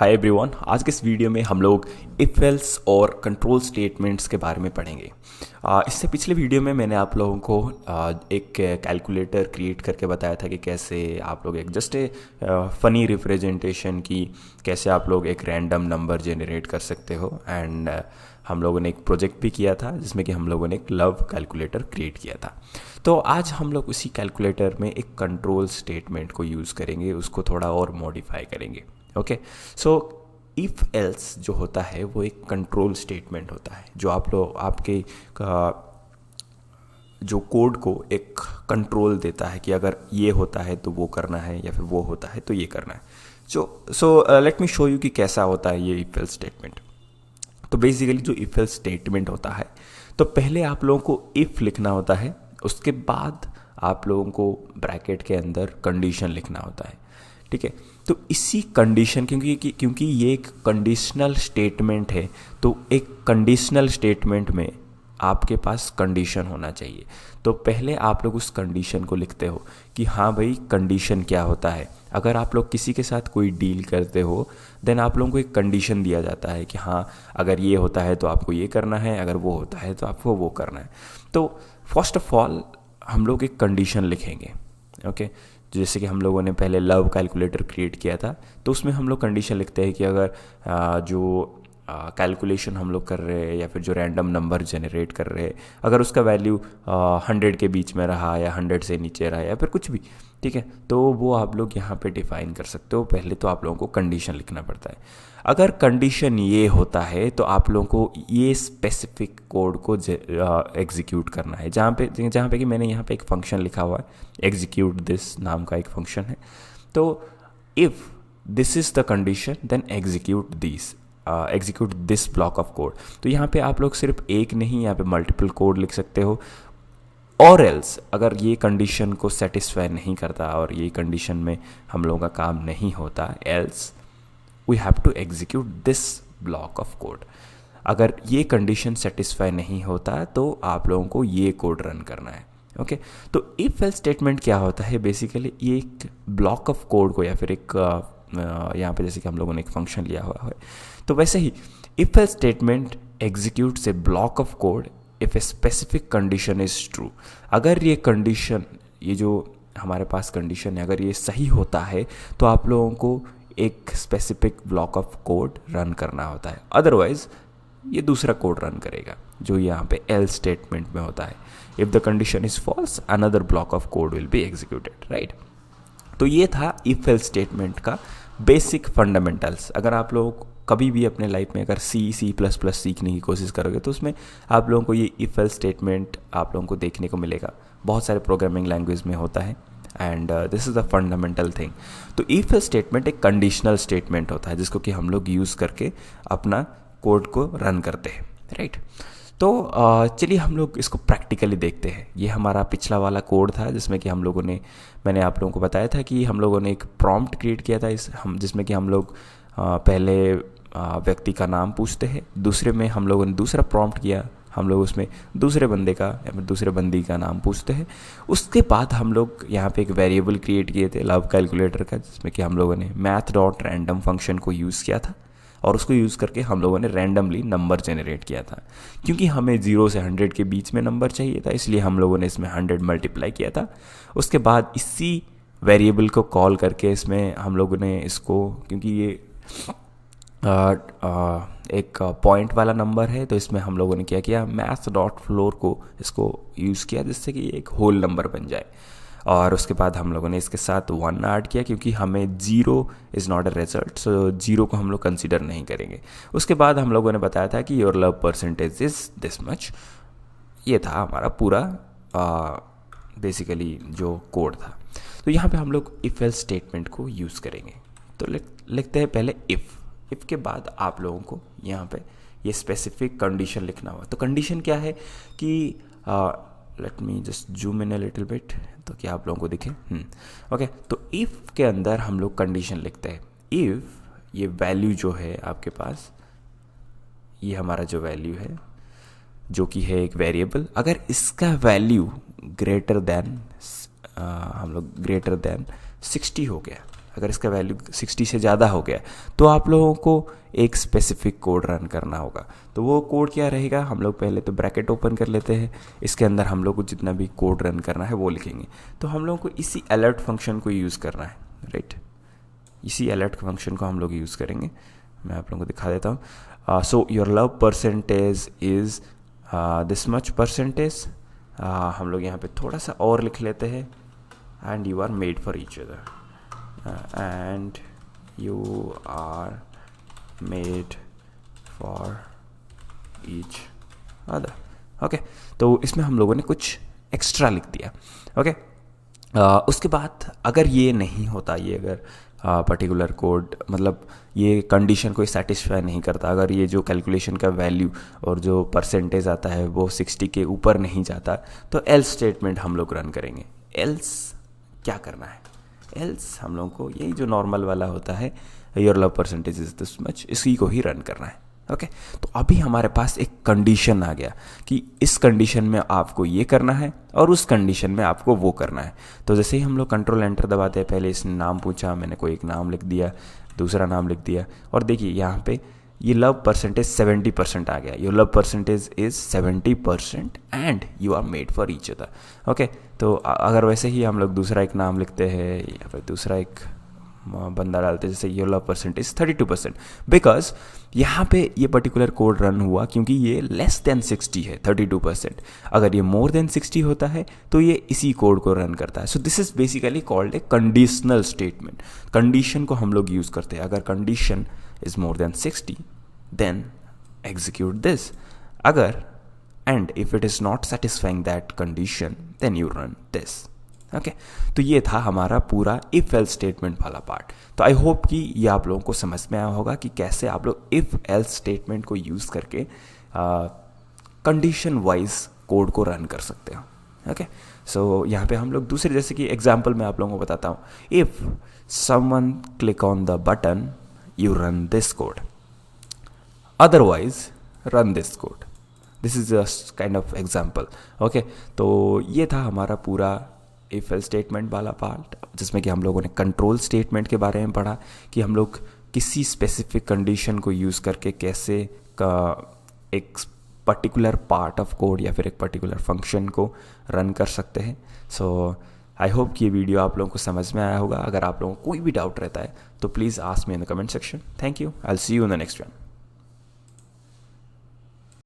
Hi everyone, आज के इस वीडियो में हम लोग इफ एल्स और कंट्रोल स्टेटमेंट्स के बारे में पढ़ेंगे। इससे पिछले वीडियो में मैंने आप लोगों को एक कैलकुलेटर क्रिएट करके बताया था कि कैसे आप लोग एक जस्ट ए फनी रिप्रेजेंटेशन की कैसे आप लोग एक रैंडम नंबर जनरेट कर सकते हो। एंड हम लोगों ने एक प्रोजेक्ट भी किया था जिसमें कि हम लोगों ने एक लव कैलकुलेटर क्रिएट किया था। तो आज हम लोग उसी कैलकुलेटर में एक कंट्रोल स्टेटमेंट को यूज़ करेंगे, उसको थोड़ा और मॉडिफाई करेंगे। ओके, सो इफ़ एल्स जो होता है वो एक कंट्रोल स्टेटमेंट होता है जो आप लोग आपके जो कोड को एक कंट्रोल देता है कि अगर ये होता है तो वो करना है या फिर वो होता है तो ये करना है। So let me show you कि कैसा होता है ये इफ एल्स स्टेटमेंट। तो बेसिकली जो इफ एल्स स्टेटमेंट होता है तो पहले आप लोगों को इफ़ लिखना होता है, उसके बाद आप लोगों को ब्रैकेट के अंदर कंडीशन लिखना होता है। ठीक है, तो इसी कंडीशन क्योंकि ये एक कंडीशनल स्टेटमेंट है तो एक कंडीशनल स्टेटमेंट में आपके पास कंडीशन होना चाहिए। तो पहले आप लोग उस कंडीशन को लिखते हो कि हाँ भाई कंडीशन क्या होता है। अगर आप लोग किसी के साथ कोई डील करते हो देन आप लोगों को एक कंडीशन दिया जाता है कि हाँ अगर ये होता है तो आपको ये करना है, अगर वो होता है तो आपको वो करना है। तो फर्स्ट ऑफ ऑल हम लोग एक कंडीशन लिखेंगे। ओके, जैसे कि हम लोगों ने पहले लव कैलकुलेटर क्रिएट किया था तो उसमें हम लोग कंडीशन लिखते हैं कि अगर जो कैलकुलेशन हम लोग कर रहे हैं या फिर जो रैंडम नंबर जनरेट कर रहे हैं अगर उसका वैल्यू 100 के बीच में रहा या 100 से नीचे रहा या फिर कुछ भी, ठीक है, तो वो आप लोग यहाँ पे डिफाइन कर सकते हो। पहले तो आप लोगों को कंडीशन लिखना पड़ता है। अगर कंडीशन ये होता है तो आप लोगों को ये स्पेसिफिक कोड को एग्जीक्यूट करना है, जहाँ पे कि मैंने यहाँ पे एक फंक्शन लिखा हुआ है, एग्जीक्यूट दिस नाम का एक फंक्शन है। तो if this is the condition then execute this block of code. तो यहाँ पे आप लोग सिर्फ एक नहीं, यहाँ पे मल्टीपल कोड लिख सकते हो। और एल्स अगर ये कंडीशन को सेटिस्फाई नहीं करता और ये कंडीशन में हम लोगों का काम नहीं होता, else we have to execute this block of code. अगर ये कंडीशन सेटिस्फाई नहीं होता तो आप लोगों को ये कोड रन करना है। ओके, तो इफ एल्स स्टेटमेंट क्या होता है, बेसिकली ये एक ब्लॉक ऑफ कोड को या फिर एक यहाँ पे जैसे कि हम लोगों ने एक फंक्शन लिया हुआ है तो वैसे ही if else statement executes a block of code if a specific condition is true. अगर ये कंडीशन, ये जो हमारे पास कंडीशन है, अगर ये सही होता है तो आप लोगों को एक specific block of code run करना होता है, अदरवाइज ये दूसरा कोड रन करेगा जो यहाँ पे एल्स स्टेटमेंट में होता है। If the condition is false another block of code will be executed, right. तो ये था इफ एल्स स्टेटमेंट का बेसिक फंडामेंटल्स। अगर आप लोग कभी भी अपने लाइफ में अगर सी प्लस प्लस सीखने की कोशिश करोगे तो उसमें आप लोगों को ये इफ एल्स स्टेटमेंट आप लोगों को देखने को मिलेगा, बहुत सारे प्रोग्रामिंग लैंग्वेज में होता है। And this is the fundamental thing. तो इफ एल्स स्टेटमेंट एक कंडीशनल स्टेटमेंट होता है जिसको कि हम लोग यूज़ करके अपना कोड को रन करते हैं, राइट। तो चलिए हम लोग इसको प्रैक्टिकली देखते हैं। ये हमारा पिछला वाला कोड था जिसमें कि मैंने आप लोगों को बताया था कि हम लोगों ने एक प्रॉम्प्ट क्रिएट किया था जिसमें कि हम लोग पहले व्यक्ति का नाम पूछते हैं, दूसरे में हम लोगों ने दूसरा प्रॉम्प्ट किया, हम लोग उसमें दूसरे बंदे का या फिर दूसरे बंदी का नाम पूछते हैं। उसके बाद हम लोग यहाँ पे एक वेरिएबल क्रिएट किए थे लव कैलकुलेटर का जिसमें कि हम लोगों ने math.random फंक्शन को यूज़ किया था और उसको यूज़ करके हम लोगों ने रैंडमली नंबर जनरेट किया था। क्योंकि हमें 0 से 100 के बीच में नंबर चाहिए था इसलिए हम लोगों ने इसमें 100 मल्टीप्लाई किया था। उसके बाद इसी वेरिएबल को कॉल करके इसमें हम लोगों ने इसको, क्योंकि ये एक पॉइंट वाला नंबर है तो इसमें हम लोगों ने क्या किया, math.floor को इसको यूज़ किया जिससे कि एक होल नंबर बन जाए। और उसके बाद हम लोगों ने इसके साथ 1 ऐड किया क्योंकि हमें 0 इज़ नॉट अ रिजल्ट, सो 0 को हम लोग कंसिडर नहीं करेंगे। उसके बाद हम लोगों ने बताया था कि your love percentage is this much. ये था हमारा पूरा बेसिकली जो कोड था। तो यहाँ पे हम लोग इफ एल्स स्टेटमेंट को यूज़ करेंगे। तो लिखते हैं पहले इफ़ के बाद आप लोगों को यहाँ पे ये स्पेसिफिक कंडीशन लिखना हुआ। तो कंडीशन क्या है कि let me just zoom in a little bit तो कि आप लोगों को दिखे। ओके, तो इफ़ के अंदर हम लोग कंडीशन लिखते हैं। इफ़ ये वैल्यू जो है आपके पास, ये हमारा जो वैल्यू है जो कि है एक वेरिएबल, अगर इसका वैल्यू ग्रेटर देन 60 हो गया, अगर इसका वैल्यू 60 से ज़्यादा हो गया तो आप लोगों को एक स्पेसिफिक कोड रन करना होगा। तो वो कोड क्या रहेगा, हम लोग पहले तो ब्रैकेट ओपन कर लेते हैं, इसके अंदर हम लोग को जितना भी कोड रन करना है वो लिखेंगे। तो हम लोगों को इसी अलर्ट फंक्शन को यूज़ करना है, राइट। इसी अलर्ट फंक्शन को हम लोग यूज़ करेंगे। मैं आप लोगों को दिखा देता हूँ। So your love percentage is this much percentage. हम लोग यहाँ पे थोड़ा सा और लिख लेते हैं, and you are made for each other, and you are made for each other. Okay, तो इसमें हम लोगों ने कुछ एक्स्ट्रा लिख दिया। ओके, उसके बाद अगर ये नहीं होता, ये अगर पर्टिकुलर कोड मतलब ये कंडीशन को सेटिस्फाई नहीं करता, अगर ये जो कैलकुलेशन का वैल्यू और जो परसेंटेज आता है वो 60 के ऊपर नहीं जाता, तो एल्स स्टेटमेंट हम लोग रन करेंगे। एल्स क्या करना है, एल्स हम लोग को यही जो नॉर्मल वाला होता है, your love percentage is this much, इसी को ही रन करना है। ओके, तो अभी हमारे पास एक कंडीशन आ गया कि इस कंडीशन में आपको ये करना है और उस कंडीशन में आपको वो करना है। तो जैसे ही हम लोग कंट्रोल एंटर दबाते हैं, पहले इसने नाम पूछा, मैंने कोई एक नाम लिख दिया, दूसरा नाम लिख दिया, और देखिए यहाँ पे ये लव परसेंटेज 70% आ गया। Your love percentage is 70% and you are made for each other. Okay, तो अगर वैसे ही हम लोग दूसरा एक नाम लिखते हैं या फिर दूसरा एक बंदा डालते हैं, जैसे योर लव परसेंटेज 32%, बिकॉज यहाँ पे ये पर्टिकुलर कोड रन हुआ क्योंकि ये लेस देन 60 है, 32%। अगर ये मोर देन 60 होता है तो ये इसी कोड को रन करता है। So this is basically called a conditional statement. Condition को हम लोग यूज़ करते हैं। अगर condition is more than 60 then execute this, अगर and if it is not satisfying that condition then you run this. Okay, तो ये था हमारा पूरा इफ एल्स स्टेटमेंट वाला पार्ट। तो आई होप कि ये आप लोगों को समझ में आया होगा कि कैसे आप लोग इफ एल्स स्टेटमेंट को यूज़ करके कंडीशन वाइज कोड को रन कर सकते हो। ओके, सो यहाँ पे हम लोग दूसरे, जैसे कि एग्जांपल मैं आप लोगों को बताता हूँ, if someone click on the button you run this code, otherwise run this code. This is just kind of example. Okay, तो ये था हमारा पूरा इफ एल्स स्टेटमेंट वाला पार्ट, जिसमें कि हम लोगों ने कंट्रोल स्टेटमेंट के बारे में पढ़ा कि हम लोग किसी स्पेसिफिक कंडीशन को यूज़ करके कैसे एक पर्टिकुलर पार्ट ऑफ कोड या फिर एक पर्टिकुलर फंक्शन को रन कर सकते हैं। सो आई होप कि ये वीडियो आप लोगों को समझ में आया होगा। अगर आप लोगों को कोई भी डाउट रहता है तो please ask me in the comment section. Thank you, I will see you in the next one.